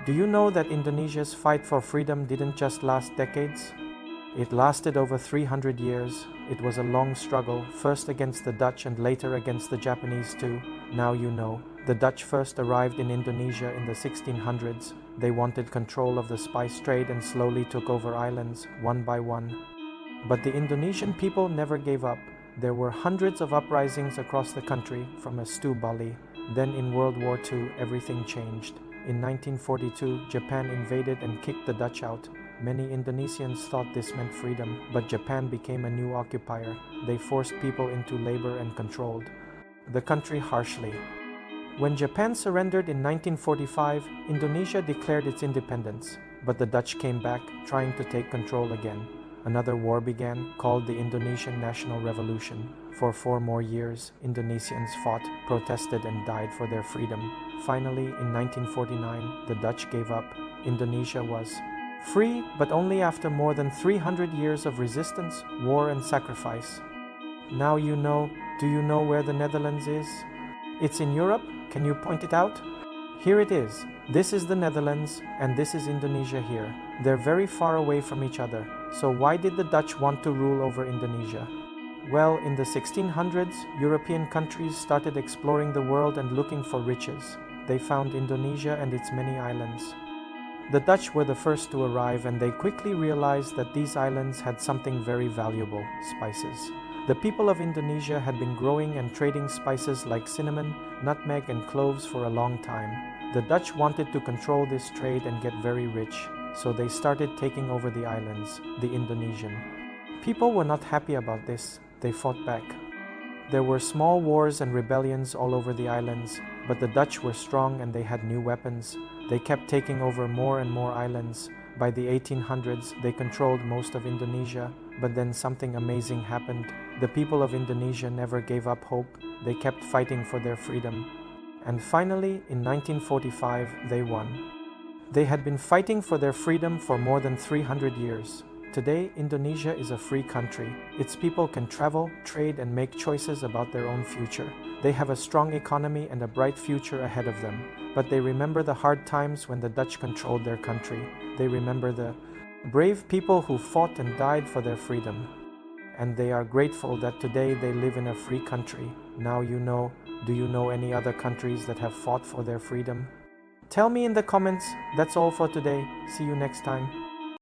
Do you know that Indonesia's fight for freedom didn't just last decades? It lasted over 300 years. It was a long struggle, first against the Dutch and later against the Japanese too. Now you know. The Dutch first arrived in Indonesia in the 1600s. They wanted control of the spice trade and slowly took over islands, one by one. But the Indonesian people never gave up. There were hundreds of uprisings across the country, from as to Bali. Then in World War II, everything changed. In 1942, Japan invaded and kicked the Dutch out. Many Indonesians thought this meant freedom, but Japan became a new occupier. They forced people into labor and controlled the country harshly. When Japan surrendered in 1945, Indonesia declared its independence, but the Dutch came back, trying to take control again. Another war began, called the Indonesian National Revolution. For 4 more years, Indonesians fought, protested, and died for their freedom. Finally, in 1949, the Dutch gave up. Indonesia was free, but only after more than 300 years of resistance, war, and sacrifice. Now you know. Do you know where the Netherlands is? It's in Europe. Can you point it out? Here it is. This is the Netherlands, and this is Indonesia here. They're very far away from each other. So why did the Dutch want to rule over Indonesia? Well, in the 1600s, European countries started exploring the world and looking for riches. They found Indonesia and its many islands. The Dutch were the first to arrive, and they quickly realized that these islands had something very valuable: spices. The people of Indonesia had been growing and trading spices like cinnamon, nutmeg, and cloves for a long time. The Dutch wanted to control this trade and get very rich, so they started taking over the islands, the Indonesian. People were not happy about this. They fought back. There were small wars and rebellions all over the islands, but the Dutch were strong and they had new weapons. They kept taking over more and more islands. By the 1800s, they controlled most of Indonesia, but then something amazing happened. The people of Indonesia never gave up hope. They kept fighting for their freedom. And finally, in 1945, they won. They had been fighting for their freedom for more than 300 years. Today, Indonesia is a free country. Its people can travel, trade, and make choices about their own future. They have a strong economy and a bright future ahead of them. But they remember the hard times when the Dutch controlled their country. They remember the brave people who fought and died for their freedom. And they are grateful that today they live in a free country. Now you know. Do you know any other countries that have fought for their freedom? Tell me in the comments. That's all for today. See you next time.